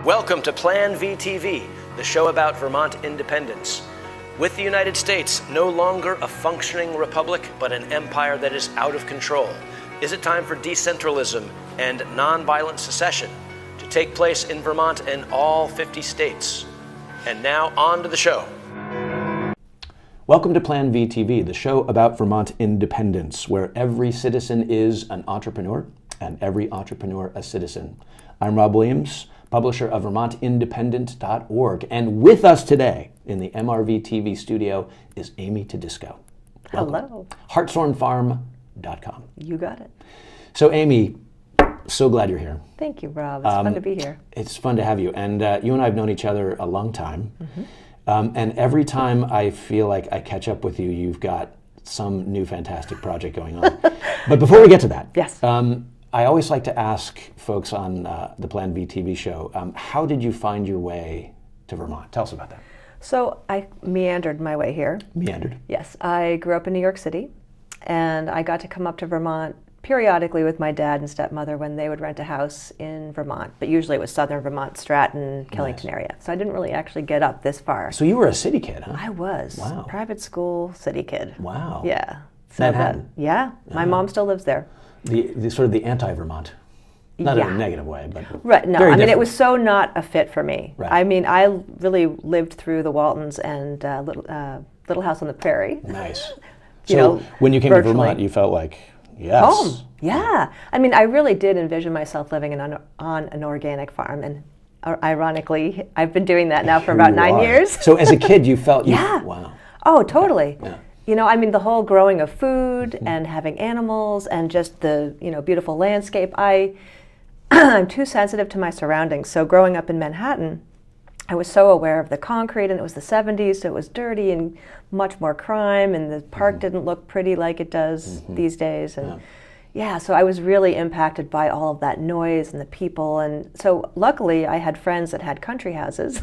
Welcome to Plan VTV, the show about Vermont independence. With the United States no longer a functioning republic, but an empire that is out of control, is it time for decentralism and nonviolent secession to take place in Vermont and all 50 states? And now on to the show. Welcome to Plan VTV, the show about Vermont independence, where every citizen is an entrepreneur and every entrepreneur a citizen. I'm Rob Williams, publisher of VermontIndependent.org, and with us today in the MRV TV studio is Amy Tedisco. Hello. HartshornFarm.com. You got it. So Amy, so glad you're here. Thank you, Rob. It's fun to be here. It's fun to have you. And you and I have known each other a long time. And every time I feel like I catch up with you, you've got some new fantastic project going on. But before we get to that, Yes. I always like to ask folks on the Plan V TV show, how did you find your way to Vermont? Tell us about that. So I meandered my way here. Meandered. Yes. I grew up in New York City, and I got to come up to Vermont periodically with my dad and stepmother when they would rent a house in Vermont. But usually it was southern Vermont, Stratton, Killington area. So I didn't really actually get up this far. So you were a city kid, huh? I was. Wow. Private school, city kid. Wow. Yeah. So Manhattan. yeah. My mom still lives there. The sort of the anti-Vermont. Not in Yeah. a negative way, but Right, no, very I mean, it different. was so not a fit for me. Right. I mean, I really lived through the Waltons and Little House on the Prairie. Nice. You So know, when you came to virtually. Vermont, you felt like, yes. Home, yeah. I mean, I really did envision myself living on an organic farm, and ironically, I've been doing that now for about You 9 are. years. So as a kid, you felt, Yeah. wow. Oh, totally. Yeah. You know, I mean, the whole growing of food and having animals and just the, beautiful landscape. I'm too sensitive to my surroundings. So growing up in Manhattan, I was so aware of the concrete, and it was the 70s, so it was dirty and much more crime, and the park didn't look pretty like it does these days. And yeah, so I was really impacted by all of that noise and the people. And so luckily I had friends that had country houses.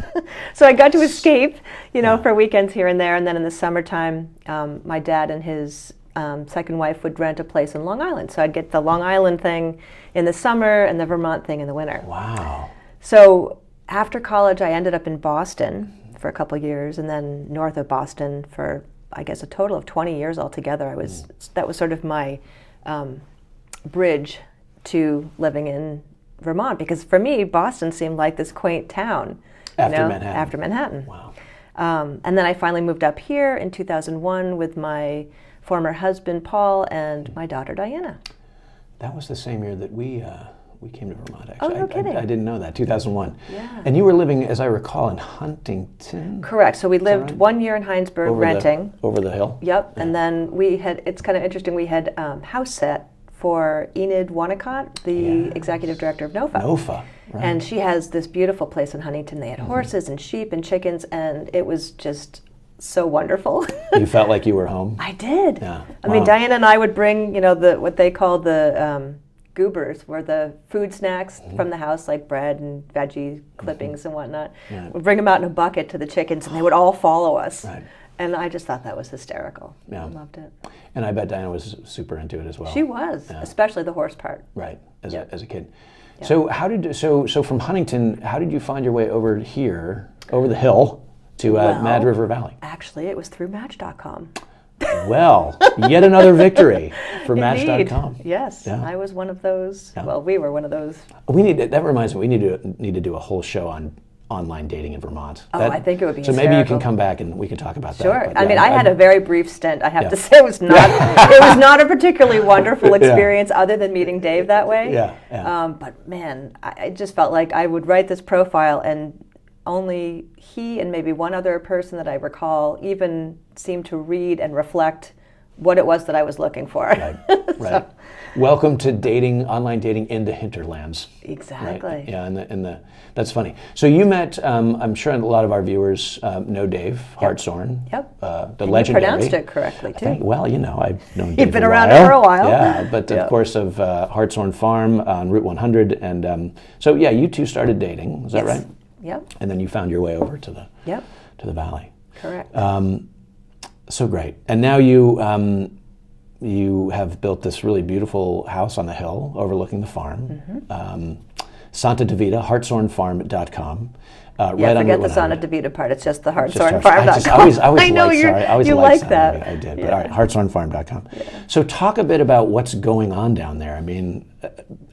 So I got to escape, for weekends here and there. And then in the summertime, my dad and his second wife would rent a place in Long Island. So I'd get the Long Island thing in the summer and the Vermont thing in the winter. Wow. So after college, I ended up in Boston for a couple years, and then north of Boston for, I guess, a total of 20 years altogether. That was sort of my bridge to living in Vermont, because for me, Boston seemed like this quaint town. After Manhattan. Wow. And then I finally moved up here in 2001 with my former husband, Paul, and my daughter, Diana. That was the same year that we came to Vermont, actually. Oh, no kidding. I didn't know that, 2001. Yeah. And you were living, as I recall, in Huntington? Correct. So we lived right? 1 year in Heinsberg renting. Over the hill? Yep. And then it's kind of interesting, we had house set for Enid Wonnacott, the executive director of NOFA. NOFA, right. And she has this beautiful place in Huntington. They had horses and sheep and chickens, and it was just so wonderful. You felt like you were home? I did. Yeah. I mean, Diana and I would bring, what they call the goobers, were the food snacks from the house, like bread and veggie clippings and whatnot. Right. We'd bring them out in a bucket to the chickens, and they would all follow us. Right. And I just thought that was hysterical. Yeah. I loved it. And I bet Diana was super into it as well. She was, especially the horse part. Right, as a kid. So so from Huntington, how did you find your way over here, over the hill, to Mad River Valley? Actually, it was through Match.com. Well, yet another victory for Indeed. Match.com. Yes, Yeah. I was one of those. Yeah. Well, we were one of those. That reminds me, we need to do a whole show on online dating in Vermont. Oh, I think it would be so maybe you can hysterical. come back and we can talk about that. Sure. But I mean, I had a very brief stint. I have to say, it was not a particularly wonderful experience, other than meeting Dave that way. Yeah. But man, I just felt like I would write this profile, and only he and maybe one other person that I recall even seemed to read and reflect what it was that I was looking for. Right. Right. Welcome to online dating in the hinterlands. Exactly. Right? Yeah, that's funny. So you met, I'm sure a lot of our viewers know Dave Hartshorn. Yep. The And legendary. you pronounced it correctly too. I've known Dave You've been a around while. for a while. Yeah, but of course of Hartshorn Farm on Route 100, and so yeah, you two started dating. Is that right? Yep. And then you found your way over to the valley. Correct. So great. And now you you have built this really beautiful house on the hill overlooking the farm. Santa Davida, hartshornfarm.com. Yeah, right on forget Route the Santa 100. Davida part. It's just the Just hartshornfarm.com. I always know liked you Santa. I always you liked like Santa that. Davida. I did. Yeah. But all right, hartshornfarm.com. Yeah. So talk a bit about what's going on down there. I mean,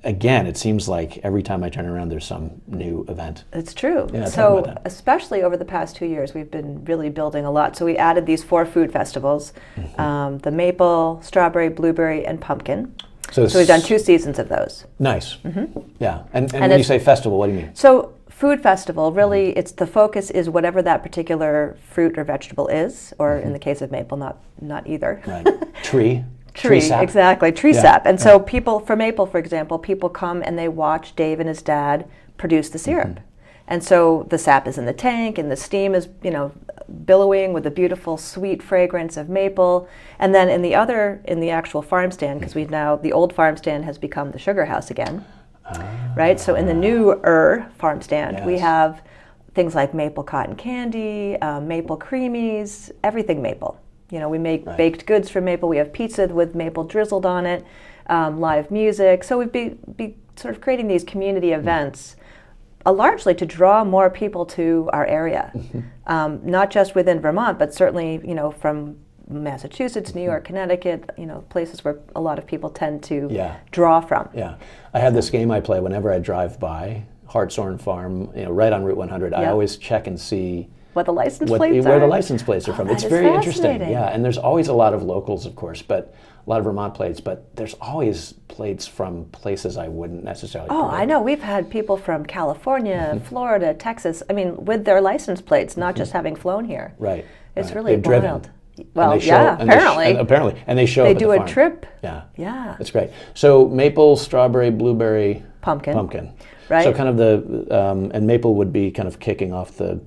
again, it seems like every time I turn around, there's some new event. It's true. Yeah, talk So about that. especially over the past 2 years, we've been really building a lot. So we added these 4 food festivals, the maple, strawberry, blueberry, and pumpkin. So we've done 2 seasons of those. Nice. Yeah. And when you say festival, what do you mean? So food festival, really, it's the focus is whatever that particular fruit or vegetable is, or in the case of maple, not either. Right. Tree sap. Exactly, tree Yeah, sap. And so people, for maple, for example, people come and they watch Dave and his dad produce the syrup. And so the sap is in the tank and the steam is, billowing with the beautiful sweet fragrance of maple. And then in the actual farm stand, because the old farm stand has become the sugar house again. Right? So in the newer farm stand, we have things like maple cotton candy, maple creamies, everything maple. We make baked goods from maple. We have pizza with maple drizzled on it, live music. So we'd be sort of creating these community events, largely to draw more people to our area, not just within Vermont, but certainly, from Massachusetts, New York, Connecticut, places where a lot of people tend to draw from. Yeah. I have this game I play whenever I drive by Hartshorn Farm, right on Route 100. I always check and see what the license plates are. Where the license plates are from. It's very interesting. fascinating. Yeah, and there's always a lot of locals, of course, but a lot of Vermont plates, but there's always plates from places I wouldn't necessarily Oh, predict. I know. We've had people from California, Florida, Texas, with their license plates, not just having flown here. Right. It's right. really They've driven. wild. Well, And they show- yeah, and they sh- apparently. and they show They up at do the a farm. trip. Yeah. Yeah. That's great. So maple, strawberry, blueberry, Pumpkin. So Right. kind of the and maple would be kind of kicking off the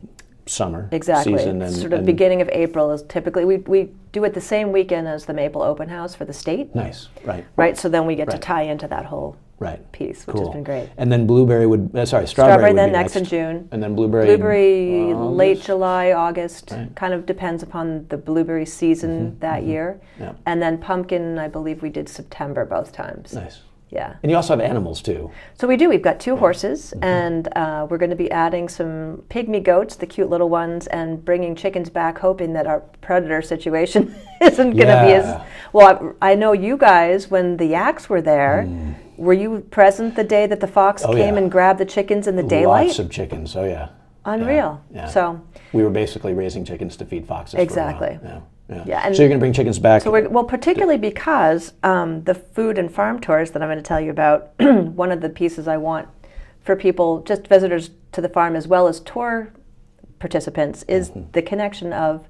summer Exactly. season. And, sort of and beginning of April is typically, we do it the same weekend as the Maple Open House for the state. Nice. Right. Right, so then we get to Right. tie into that whole Right. piece, which Cool. has been great. And then blueberry would, strawberry Strawberry would then be next in June. And then blueberry. Blueberry August? late July, August, Right. kind of depends upon the blueberry season that year. Yeah. And then pumpkin, I believe we did September both times. Nice. Yeah. And you also have animals too. So we do. We've got 2 horses, and we're going to be adding some pygmy goats, the cute little ones, and bringing chickens back, hoping that our predator situation isn't going to be as well. I know you guys, when the yaks were there, were you present the day that the fox came and grabbed the chickens in the daylight? Lots of chickens. Oh yeah. Unreal. Yeah. So we were basically raising chickens to feed foxes. Exactly. For a while. Yeah. Yeah, and so you're going to bring chickens back. So particularly because the food and farm tours that I'm going to tell you about, one of the pieces I want for people, just visitors to the farm as well as tour participants, is the connection of,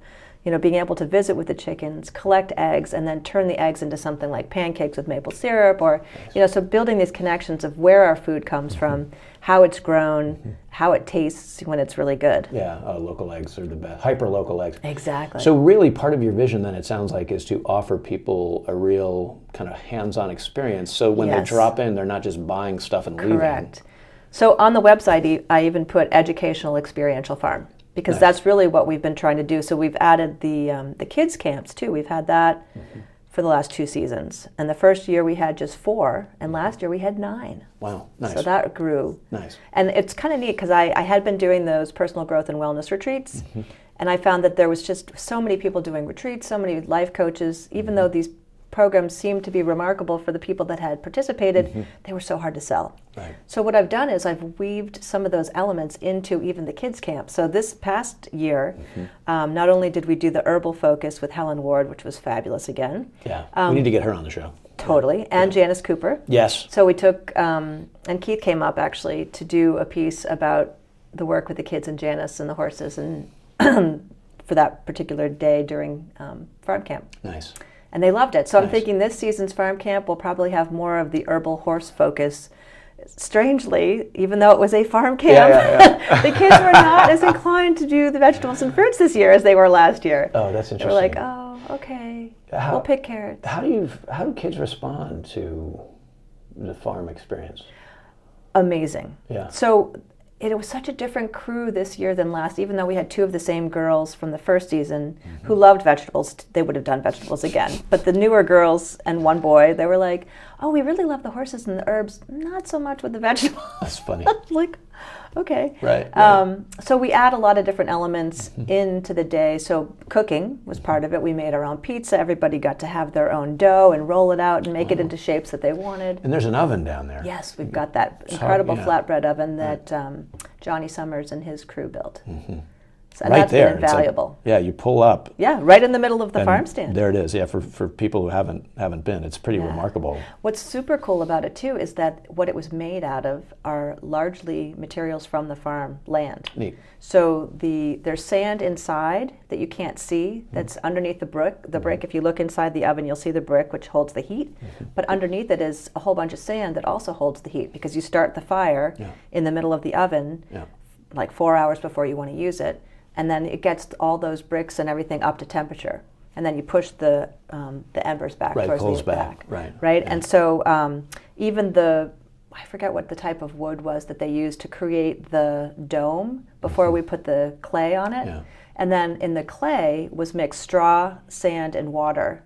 being able to visit with the chickens, collect eggs, and then turn the eggs into something like pancakes with maple syrup, or, so building these connections of where our food comes from, how it's grown, how it tastes when it's really good. Yeah, local eggs are the best. Hyper local eggs. Exactly. So really part of your vision then, it sounds like, is to offer people a real kind of hands-on experience. So when they Yes. drop in, they're not just buying stuff and leaving. Correct. So on the website, I even put educational experiential farm, because Nice. that's really what we've been trying to do. So we've added the kids camps too. We've had that for the last 2 seasons, and the first year we had just 4, and last year we had 9. Wow, nice. So that grew. Nice. And it's kind of neat because I had been doing those personal growth and wellness retreats, and I found that there was just so many people doing retreats, so many life coaches, even though these programs seemed to be remarkable for the people that had participated, they were so hard to sell. Right. So what I've done is I've weaved some of those elements into even the kids camp. So this past year, not only did we do the herbal focus with Helen Ward, which was fabulous again. Yeah, we need to get her on the show. Totally. And Janice Cooper. Yes. So we took, and Keith came up actually to do a piece about the work with the kids and Janice and the horses, and for that particular day during farm camp. Nice. And they loved it. So I'm Nice. thinking this season's farm camp will probably have more of the herbal horse focus. Strangely, even though it was a farm camp, the kids were not as inclined to do the vegetables and fruits this year as they were last year. Oh, that's They interesting. were like, oh, okay, we'll pick carrots. How do kids respond to the farm experience? Amazing. Yeah. So it was such a different crew this year than last, even though we had two of the same girls from the first season who loved vegetables. They would have done vegetables again. But the newer girls and one boy, they were like, oh, we really love the horses and the herbs, not so much with the vegetables. That's funny. Like, okay. Right. So we add a lot of different elements into the day. So cooking was part of it. We made our own pizza. Everybody got to have their own dough and roll it out and make it into shapes that they wanted. And there's an oven down there. Yes, we've got that So, incredible yeah. flatbread oven that Johnny Summers and his crew built. So Right that's there. been It's like- invaluable. yeah, you pull up. Yeah, right in the middle of the and farm stand. There it is. Yeah, for people who haven't been, it's pretty remarkable. What's super cool about it too is that what it was made out of are largely materials from the farm land. Neat. So there's sand inside that you can't see. That's underneath the brick. The brick. If you look inside the oven, you'll see the brick, which holds the heat. But underneath it is a whole bunch of sand that also holds the heat because you start the fire in the middle of the oven, like 4 hours before you want to use it, and then it gets all those bricks and everything up to temperature. And then you push the embers back Right, towards coals the back. back. Right. And so even I forget what the type of wood was that they used to create the dome before we put the clay on it. Yeah. And then in the clay was mixed straw, sand, and water,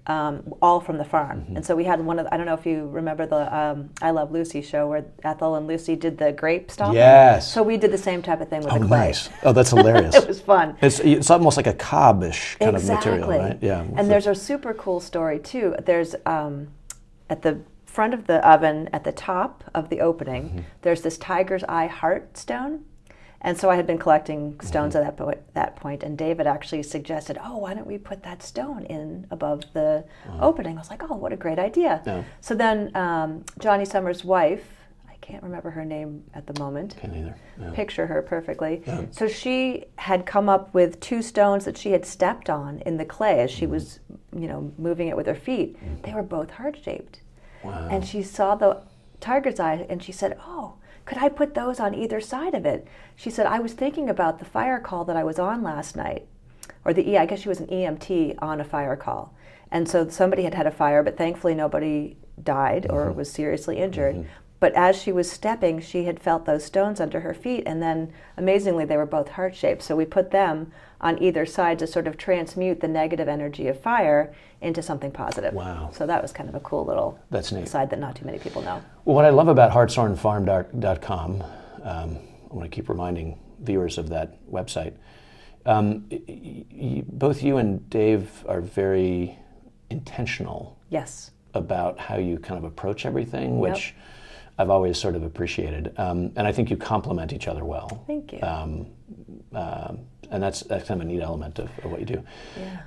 all from the farm. And so we had I don't know if you remember the I Love Lucy show where Ethel and Lucy did the grape stomping. Yes. So we did the same type of thing with Oh, the clay. nice. Oh, that's hilarious. It was fun. It's almost like a cob-ish kind of material, Exactly. right? Yeah. And there's a super cool story too. There's at the front of the oven, at the top of the opening, there's this tiger's eye heart stone. And so I had been collecting stones at that point, and David actually suggested, oh, why don't we put that stone in above the opening? I was like, oh, what a great idea. Yeah. So then Johnny Summers' wife, I can't remember her name at the moment, Can't either. Yeah. picture her perfectly. So she had come up with two stones that she had stepped on in the clay as she was, moving it with her feet. They were both heart-shaped. Wow. And she saw the tiger's eye, and she said, oh, could I put those on either side of it? She said, I was thinking about the fire call that I was on last night. Or I guess she was an EMT on a fire call. And so somebody had had a fire, but thankfully nobody died or was seriously injured. But as she was stepping, she had felt those stones under her feet, and then amazingly they were both heart-shaped. So we put them on either side to sort of transmute the negative energy of fire into something positive. Wow. So that was kind of a cool little That's neat. side that not too many people know. Well, what I love about hartshornfarm.com, I want to keep reminding viewers of that website. Both you and Dave are very intentional Yes. about how you kind of approach everything, which I've always sort of appreciated. And I think you complement each other well. Thank you. And that's kind of a neat element of what you do.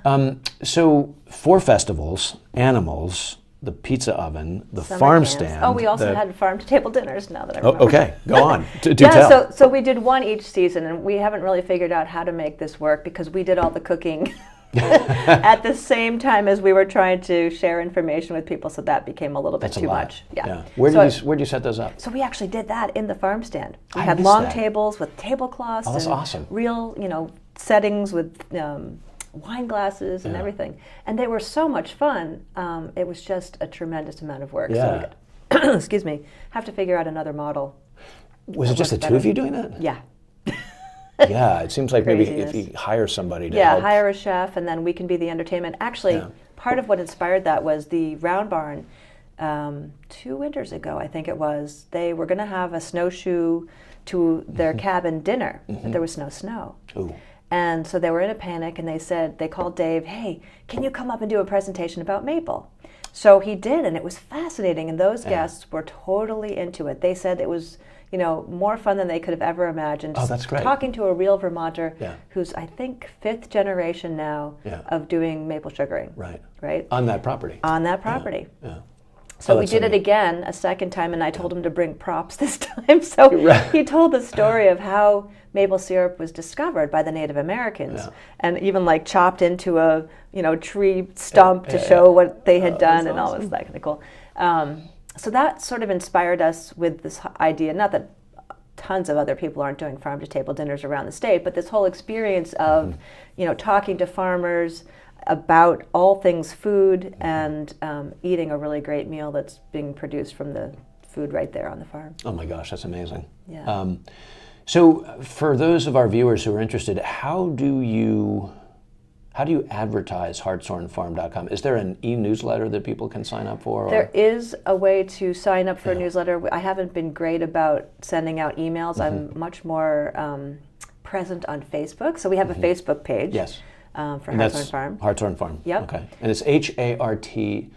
Yeah. So 4 festivals, animals, the pizza oven, the Summer farm camps. stand. Oh, we also had farm-to-table dinners now that I Oh, remember. okay, go on. Do Yeah, tell. so we did one each season, and we haven't really figured out how to make this work because we did all the cooking at the same time as we were trying to share information with people, so that became a little bit That's a too lot. much. Yeah. Where So- did you set those up? So we actually did that in the farm stand. We I had missed long that. tables with tablecloths Oh, that's and awesome. real, settings with wine glasses and everything. And they were so much fun. It was just a tremendous amount of work. Yeah. So we got, excuse me, have to figure out another model. Was it just the works two of better. you doing that? Yeah. Yeah, it seems like maybe if Craziness. you hire somebody to Yeah, help. hire a chef, and then we can be the entertainment. Actually, Yeah. part of what inspired that was the Round Barn. 2 winters ago, I think it was, they were going to have a snowshoe to their cabin dinner, but there was no snow. Ooh. And so they were in a panic, and they called Dave, hey, can you come up and do a presentation about maple? So he did, and it was fascinating, and those guests were totally into it. They said it was, more fun than they could have ever imagined. Oh, that's great. Talking to a real Vermonter Yeah. who's, I think, 5th generation now Yeah. of doing maple sugaring. Right. Right? On that property. On that property. Yeah. So Oh, we that's did so it neat. again a second time, and I told him to bring props this time. So Right. he told the story of how maple syrup was discovered by the Native Americans, Yeah. and even like chopped into a tree stump to show what they had done, that's and all awesome. this that kind of cool. So that sort of inspired us with this idea. Not that tons of other people aren't doing farm to table dinners around the state, but this whole experience of talking to farmers about all things food and eating a really great meal that's being produced from the food right there on the farm. Oh my gosh, that's amazing. Yeah. So for those of our viewers who are interested, how do you advertise hartshornfarm.com? Is there an e-newsletter that people can sign up for? There is a way to sign up for a newsletter. I haven't been great about sending out emails. I'm much more present on Facebook. So we have a Facebook page. Yes. For And Hartshorn that's Farm. Hartshorn Farm. Yep. Okay. And it's HARTSHORN.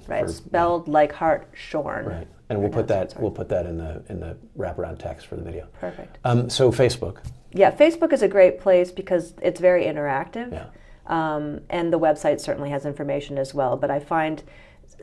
Right. Spelled like Hartshorn. Right. And we'll put that in the wraparound text for the video. Perfect. So Facebook. Yeah, Facebook is a great place because it's very interactive. Yeah. And the website certainly has information as well. But I find,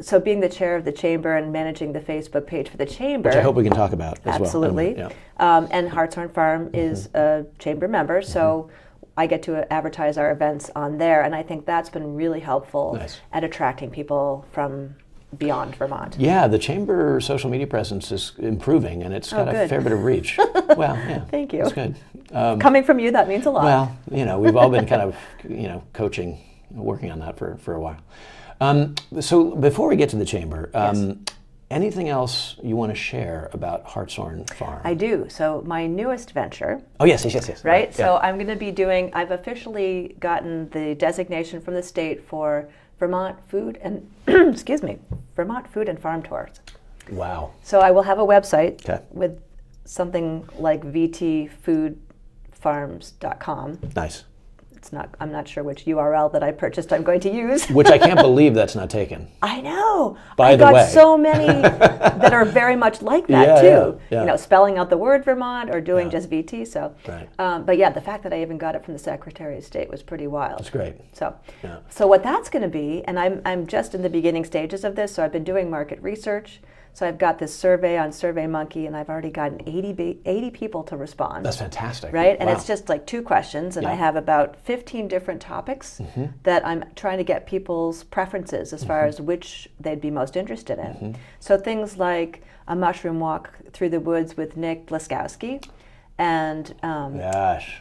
so being the chair of the chamber and managing the Facebook page for the chamber. Which I hope we can talk about as absolutely. well. Yeah. And Hartshorn Farm is a chamber member, so I get to advertise our events on there. And I think that's been really helpful at attracting people from beyond Vermont. Yeah, the chamber social media presence is improving, and it's got a fair bit of reach. Well, yeah. Thank you. That's good. Coming from you, that means a lot. Well, we've all been kind of, coaching, working on that for a while. So before we get to the chamber, anything else you want to share about Hartshorn Farm? I do. So my newest venture. Oh, yes. Right? So I'm going to be I've officially gotten the designation from the state for Vermont Food and, Vermont Food and Farm Tours. Wow. So I will have a website with something like vtfoodfarms.com. Nice. I'm not sure which URL that I purchased I'm going to use. Which I can't believe that's not taken. I know. By the way. I got so many that are very much like that too. Yeah. Spelling out the word Vermont or doing just VT. So, right. But yeah, the fact that I even got it from the Secretary of State was pretty wild. That's great. So what that's going to be, and I'm just in the beginning stages of this. So I've been doing market research. So I've got this survey on SurveyMonkey, and I've already gotten 80 people to respond. That's fantastic. Right? And it's just like 2 questions, and I have about 15 different topics that I'm trying to get people's preferences as far as which they'd be most interested in. So things like a mushroom walk through the woods with Nick Blaskowski, and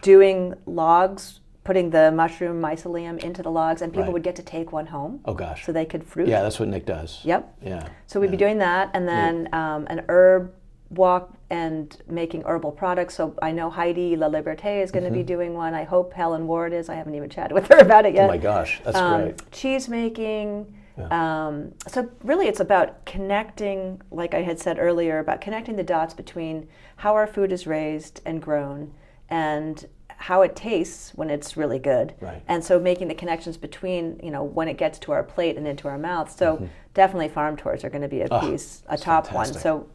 doing logs, putting the mushroom mycelium into the logs, and people would get to take one home. Oh, gosh. So they could fruit. Yeah, that's what Nick does. Yep. Yeah. So we'd be doing that, and then an herb walk and making herbal products. So I know Heidi La Liberté is going to be doing one. I hope Helen Ward is. I haven't even chatted with her about it yet. Oh my gosh, that's great. Cheese making. So really it's about connecting, like I had said earlier, about connecting the dots between how our food is raised and grown and how it tastes when it's really good. Right. And so making the connections between, when it gets to our plate and into our mouth. So definitely farm tours are going to be a top fantastic. one. So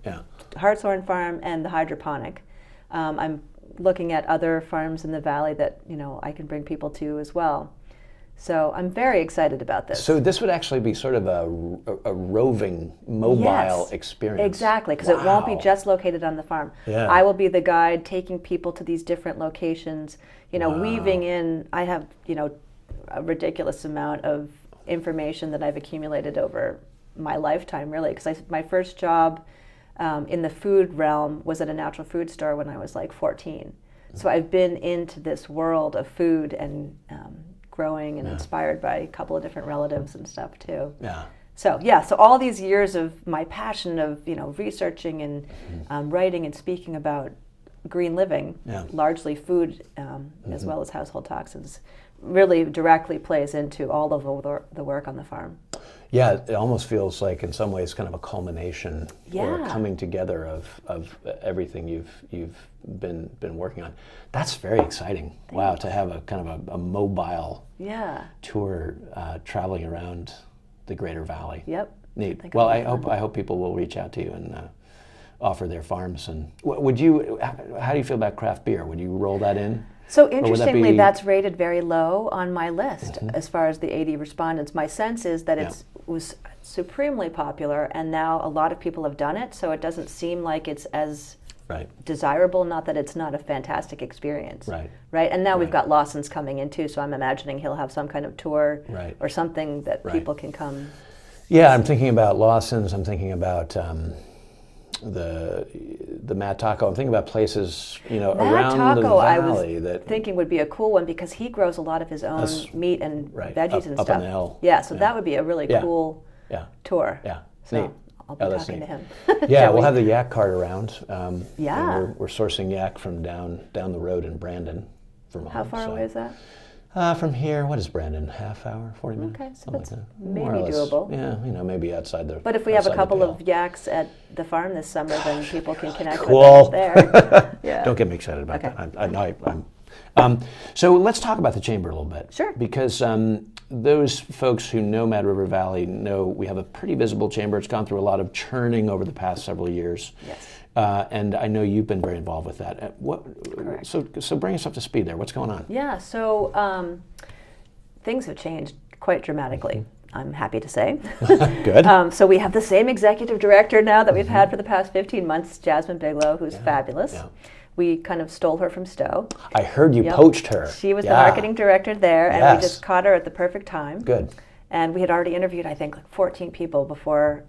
Hartshorn Farm and the hydroponic. I'm looking at other farms in the valley that, I can bring people to as well. So I'm very excited about this. So this would actually be sort of a roving, mobile experience. Exactly, because it won't be just located on the farm. Yeah. I will be the guide taking people to these different locations, weaving in, I have, a ridiculous amount of information that I've accumulated over my lifetime, really, because my first job in the food realm was at a natural food store when I was like 14. So I've been into this world of food and growing and inspired by a couple of different relatives and stuff too. Yeah. So so all these years of my passion of researching and writing and speaking about green living, largely food as well as household toxins, really directly plays into all of the work on the farm. Yeah, it almost feels like in some ways kind of a culmination or a coming together of everything you've been working on. That's very exciting. Wow, to have a kind of a mobile tour traveling around the Greater Valley. Yep. Neat. Well, I hope people will reach out to you and offer their farms. And would you? How do you feel about craft beer? Would you roll that in? So interestingly, that's rated very low on my list as far as the 80 respondents. My sense is that it was supremely popular, and now a lot of people have done it, so it doesn't seem like it's as desirable, not that it's not a fantastic experience. Right? And now we've got Lawson's coming in too, so I'm imagining he'll have some kind of tour or something that people can come. Yeah, I'm thinking about Lawson's, I'm thinking about the Mad Taco. I'm thinking about places, around the valley I was thinking would be a cool one because he grows a lot of his own meat and veggies and stuff. Up on the hill. Yeah, so that would be a really cool tour. Yeah. So Neat. I'll be that's talking neat. to him. Yeah, Joey. we'll have the yak cart around. Yeah. and we're sourcing yak from down the road in Brandon, Vermont. How far so. away is that? From here, what is Brandon? Half hour, 40 minutes? Okay, so Something that's like that. maybe More or less. doable. Yeah, maybe outside the. But if we have a outside the couple pale. of yaks at the farm this summer, then people can connect Cool. with us there. Yeah. Don't get me excited about Okay. that. So let's talk about the chamber a little bit. Sure. Because those folks who know Mad River Valley know we have a pretty visible chamber. It's gone through a lot of churning over the past several years. Yes. And I know you've been very involved with that. Correct. So bring us up to speed there. What's going on? Yeah, so things have changed quite dramatically, I'm happy to say. Good. So we have the same executive director now that we've had for the past 15 months, Jasmine Bigelow, who's fabulous. Yeah. We kind of stole her from Stowe. I heard you Yep. poached her. She was the Yeah. marketing director there, and Yes. we just caught her at the perfect time. Good. And we had already interviewed, I think, like 14 people before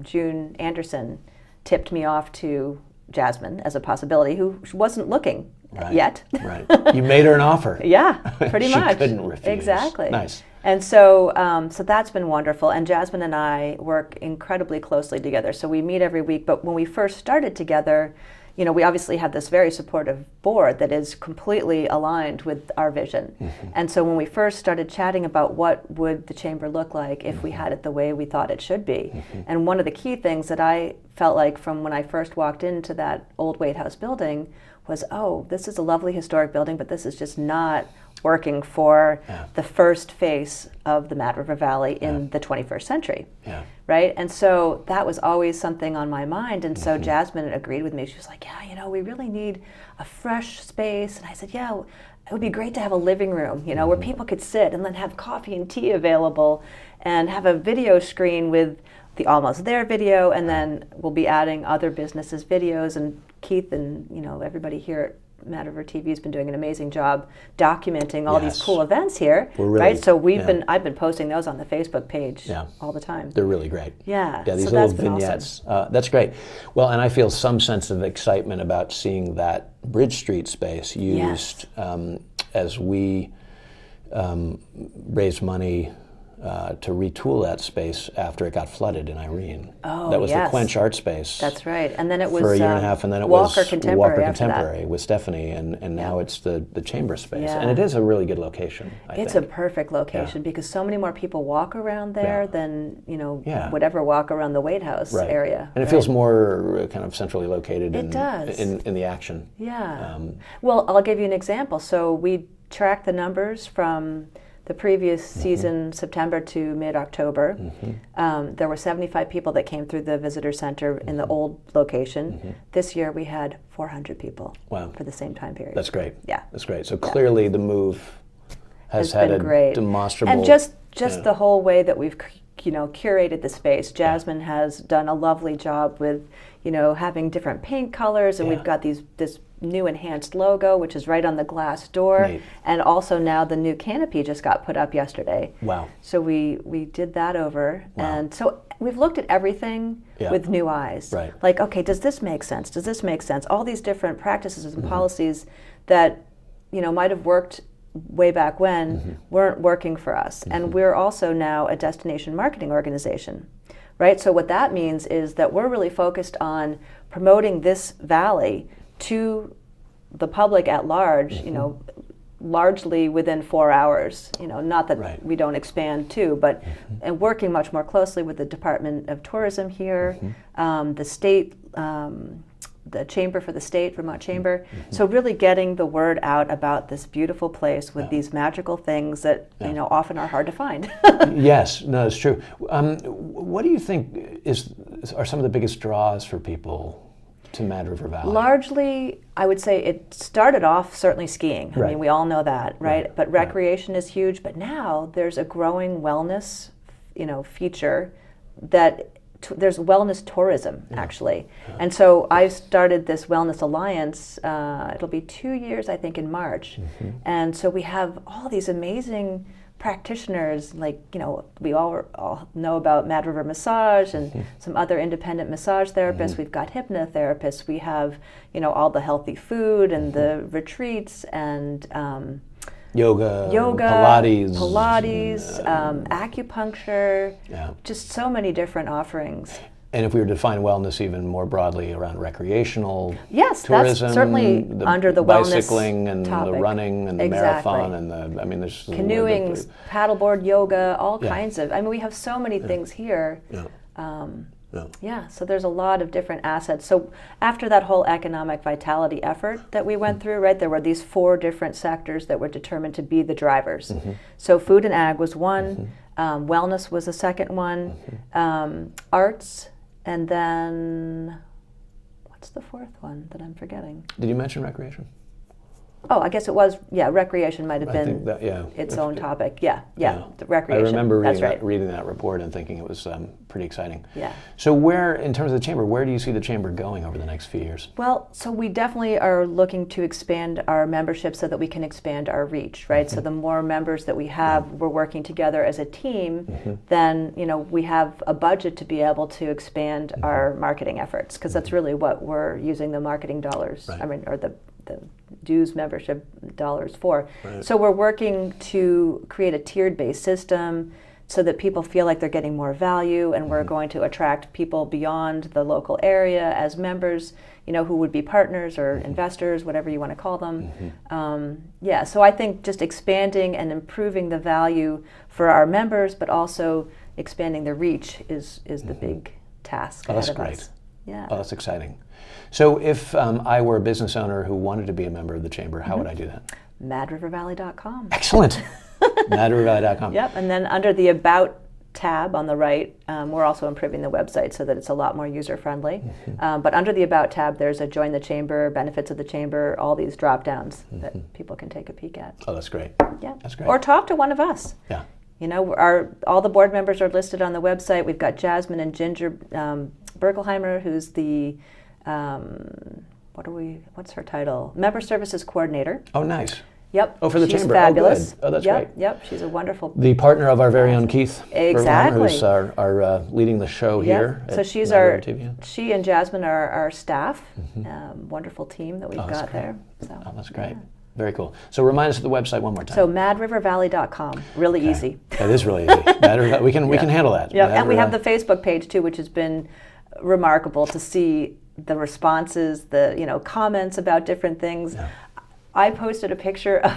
June Anderson tipped me off to Jasmine as a possibility, who wasn't looking Right. yet. Right. You made her an offer. Yeah, pretty She much. couldn't refuse. Exactly. Nice. And so, so that's been wonderful. And Jasmine and I work incredibly closely together. So we meet every week. But when we first started together, we obviously have this very supportive board that is completely aligned with our vision. Mm-hmm. And so when we first started chatting about what would the chamber look like if we had it the way we thought it should be, and one of the key things that I felt like from when I first walked into that old White House building was, oh, this is a lovely historic building, but this is just not working for the first face of the Mad River Valley in the 21st century. Yeah. Right? And so that was always something on my mind. And so Jasmine agreed with me. She was like, yeah, we really need a fresh space. And I said, yeah, it would be great to have a living room, where people could sit and then have coffee and tea available and have a video screen with the Almost There video. And then we'll be adding other businesses' videos. And Keith and, everybody here at Mad River TV has been doing an amazing job documenting all these Yes. cool events here, We're really- right? So yeah. I've been posting those on the Facebook page all the time. They're really great. Yeah, Yeah, these so little that's been awesome. vignettes. That's great. Well, and I feel some sense of excitement about seeing that Bridge Street space used as we raised money to retool that space after it got flooded in Irene. Oh, that was yes. the Quench Art Space. That's right. And then it was for a year and a half, and then it Walker was Contemporary Walker after that. Contemporary with Stephanie, and now it's the chamber space, Yeah. and it is a really good location. It's a perfect location because so many more people walk around there than would ever walk around the White House area. and it feels more kind of centrally located. It does. in the action. Yeah. Well, I'll give you an example. So we tracked the numbers from the previous season, September to mid-October. There were 75 people that came through the visitor center in the old location. This year we had 400 people for the same time period. That's great. Yeah. That's great. So clearly the move has had been a great. demonstrable... And just the whole way that we've curated the space. Jasmine has done a lovely job with having different paint colors, and we've got this new enhanced logo, which is right on the glass door. Neat. And also now the new canopy just got put up yesterday. Wow. So we did that over. And so we've looked at everything with new eyes. Right. Like, okay, does this make sense? Does this make sense? All these different practices and policies that might have worked way back when weren't working for us. And we're also now a destination marketing organization. Right? So what that means is that we're really focused on promoting this valley to the public at large, largely within 4 hours. Not that we don't expand too, but and working much more closely with the Department of Tourism here, the state, the Chamber for the State, Vermont Chamber. So really getting the word out about this beautiful place with these magical things that often are hard to find. Yes, no, it's true. What do you think are some of the biggest draws for people to Mad River Valley? Largely, I would say it started off certainly skiing. I mean, we all know that, right? But recreation is huge. But now there's a growing wellness, feature that there's wellness tourism actually. And so I've started this Wellness Alliance. It'll be 2 years, I think, in March. And so we have all these amazing practitioners, like, we all know about Mad River Massage and some other independent massage therapists. We've got hypnotherapists. We have, all the healthy food and the retreats and Yoga, Pilates, Pilates, acupuncture, just so many different offerings. And if we were to define wellness even more broadly around recreational Yes, tourism, that's certainly under the wellness bicycling and topic. the running and the Exactly. marathon and the, I mean, there's Canoeing, paddleboard, yoga, all Yeah. kinds of. I mean, we have so many things here. Yeah. Yeah. Yeah, so there's a lot of different assets. So after that whole economic vitality effort that we went through, right, there were these 4 different sectors that were determined to be the drivers. So food and ag was one, wellness was the second one, arts, and then what's the 4th one that I'm forgetting? Did you mention recreation? Oh, I guess it was, recreation might have I been think that, yeah. its own topic. Yeah, the I recreation. remember That's reading, right. reading that report and thinking it was pretty exciting. Yeah. So where, in terms of the chamber, where do you see the chamber going over the next few years? Well, so we definitely are looking to expand our membership so that we can expand our reach, right? So the more members that we have, we're working together as a team, then, we have a budget to be able to expand our marketing efforts, because that's really what we're using the marketing dollars, Right. I mean, or the dues membership dollars for. Right. So we're working to create a tiered-based system so that people feel like they're getting more value, and we're going to attract people beyond the local area as members, who would be partners or investors, whatever you want to call them. So I think just expanding and improving the value for our members, but also expanding the reach is the big task ahead that's of great. us. Yeah. Oh, that's exciting. So if I were a business owner who wanted to be a member of the chamber, how would I do that? MadRiverValley.com. Excellent. MadRiverValley.com. Yep, and then under the About tab on the right, we're also improving the website so that it's a lot more user-friendly. But under the About tab, there's a Join the Chamber, Benefits of the Chamber, all these drop-downs that people can take a peek at. Oh, that's great. Yeah. That's great. Or talk to one of us. Yeah. All the board members are listed on the website. We've got Jasmine and Ginger Berkelheimer, who's the what's her title? Member Services Coordinator. Oh, nice. Yep. Oh, for the she's chamber. Fabulous. Oh, good. Oh, that's yep, great. Yep. She's a wonderful. The partner of our very own Keith Exactly. Berkelheimer, who's our leading the show here. So at she's Mad our. River TV. She and Jasmine are our staff. Wonderful team that we've that's got great. there. So, Oh, that's great. yeah. Very cool. So remind us of the website one more time. So MadRiverValley.com. Really easy. That is really easy. We can handle that. Yeah, and we have the Facebook page too, which has been remarkable to see the responses, the comments about different things. Yeah. I posted a picture of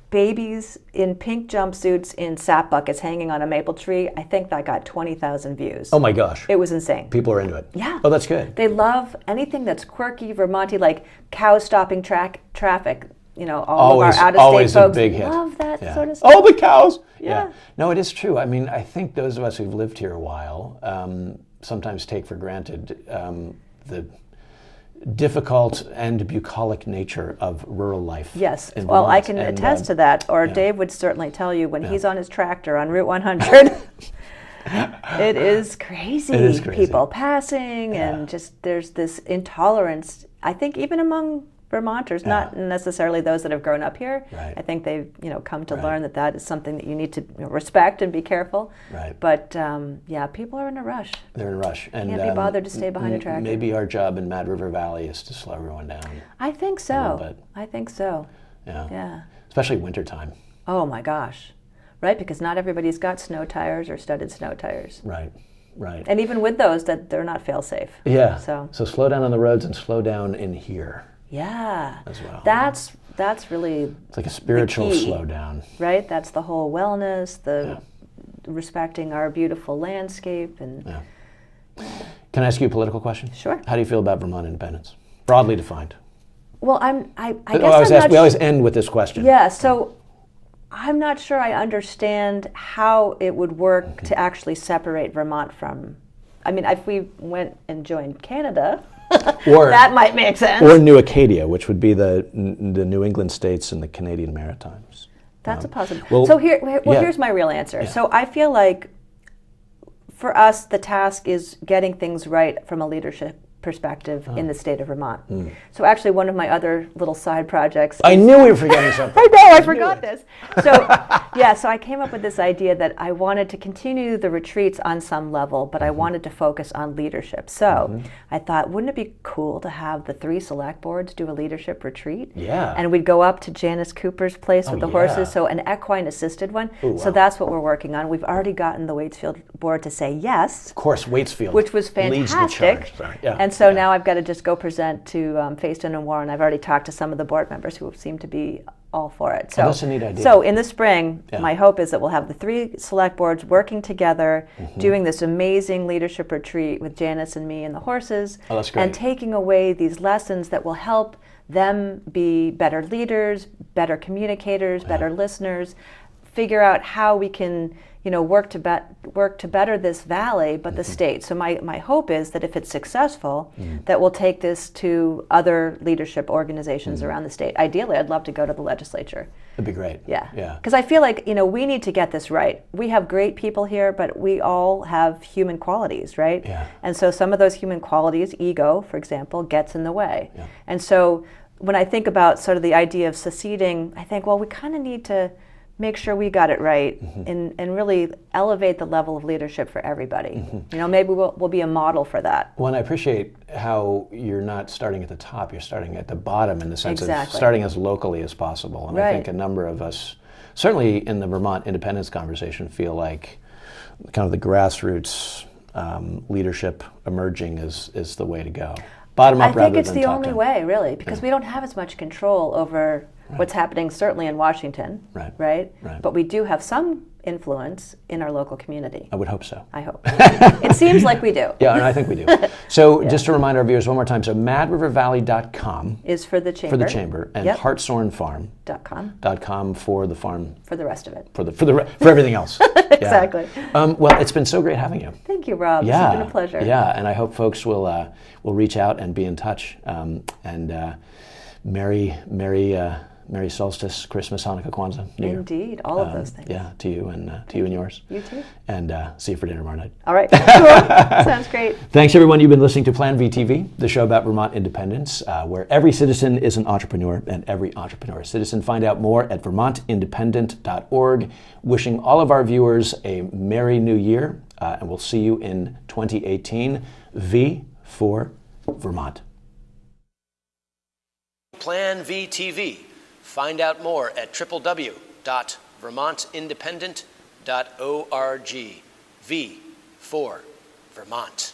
babies in pink jumpsuits in sap buckets hanging on a maple tree. I think that got 20,000 views. Oh my gosh. It was insane. People are into it. Yeah. Oh, that's good. They love anything that's quirky, Vermonty, like cows stopping traffic. All of our out-of-state always folks a big hit. love that Yeah. sort of stuff. Oh, the cows. Yeah. No, it is true. I mean, I think those of us who've lived here a while sometimes take for granted the difficult and bucolic nature of rural life. Yes. in Well, I Vermont. can And, attest to that. Or yeah. Dave would certainly tell you when he's on his tractor on Route 100. It is crazy. It is crazy. People passing and just there's this intolerance, I think, even among Vermonters, not necessarily those that have grown up here. Right. I think they've come to Right. learn that is something that you need to respect and be careful. Right. But people are in a rush. They're in a rush. And, Can't be bothered to stay behind a tractor. Maybe our job in Mad River Valley is to slow everyone down. I think little so. bit. I think so. Yeah. Yeah. Especially wintertime. Oh my gosh. Right? Because not everybody's got snow tires or studded snow tires. Right. Right. And even with those, that they're not fail-safe. Yeah. So slow down on the roads and slow down in here yeah, as well. that's really It's like a spiritual key. slowdown. right. That's the whole wellness, the respecting our beautiful landscape, and Yeah. Can I ask you a political question? Sure. How do you feel about Vermont independence, broadly defined? well, I guess We always end with this question. Yeah, so I'm not sure I understand how it would work to actually separate Vermont from. I mean, if we went and joined Canada, Or that might make sense. or New Acadia, which would be the New England states and the Canadian Maritimes. That's a positive. well, So yeah. here's my real answer. So I feel like for us, the task is getting things right from a leadership perspective in the state of Vermont. So actually, one of my other little side projects. I knew we were forgetting something. I know, I forgot this. So Yeah, so I came up with this idea that I wanted to continue the retreats on some level, but I wanted to focus on leadership. So I thought, wouldn't it be cool to have the 3 select boards do a leadership retreat? Yeah. And we'd go up to Janice Cooper's place with the yeah. horses, so an equine assisted one. Ooh, So wow. that's what we're working on. We've already gotten the Waitsfield board to say yes, Of course, Waitsfield which was leads the fantastic. charge. Sorry. Yeah. And so yeah. now I've got to just go present to Fayston and Warren. I've already talked to some of the board members who seem to be all for it. So, that's a neat idea. So in the spring, Yeah. my hope is that we'll have the 3 select boards working together, doing this amazing leadership retreat with Janice and me and the horses, Oh, that's great. and taking away these lessons that will help them be better leaders, better communicators, better listeners, figure out how we can work to better this valley, but the state. So my hope is that if it's successful, that we'll take this to other leadership organizations around the state. Ideally, I'd love to go to the legislature. That'd be great. Yeah. Yeah. Because I feel like, we need to get this right. We have great people here, but we all have human qualities, right? Yeah. And so some of those human qualities, ego, for example, gets in the way. Yeah. And so when I think about sort of the idea of seceding, I think, well, we kind of need to make sure we got it right and really elevate the level of leadership for everybody. Maybe we'll be a model for that. Well, and I appreciate how you're not starting at the top, you're starting at the bottom in the sense of Exactly. starting as locally as possible. And I think Right. a number of us, certainly in the Vermont independence conversation, feel like kind of the grassroots leadership emerging is the way to go. Bottom up I rather think it's than the top only down. way, really, because we don't have as much control over what's happening, certainly in Washington, Right. right? Right. But we do have some influence in our local community. I would hope so. I hope. It seems like we do. Yeah, and I think we do. So just to remind our viewers one more time, so madrivervalley.com Is for the chamber. for the chamber and Yep. hartshornfarm.com .com for the farm, for the rest of it. for everything else. Exactly. Yeah. Well, it's been so great having you. Thank you, Rob. Yeah, It's been a pleasure. Yeah, and I hope folks will reach out and be in touch. And Merry Solstice, Christmas, Hanukkah, Kwanzaa, New Year. Indeed, all of those things. Yeah, to you and yours. You too. And see you for dinner tomorrow night. All right. Cool. Sounds great. Thanks, everyone. You've been listening to Plan VTV, the show about Vermont independence, where every citizen is an entrepreneur and every entrepreneur is a citizen. Find out more at vermontindependent.org. Wishing all of our viewers a Merry New Year, and we'll see you in 2018. V for Vermont. Plan VTV. Find out more at www.vermontindependent.org. V for Vermont.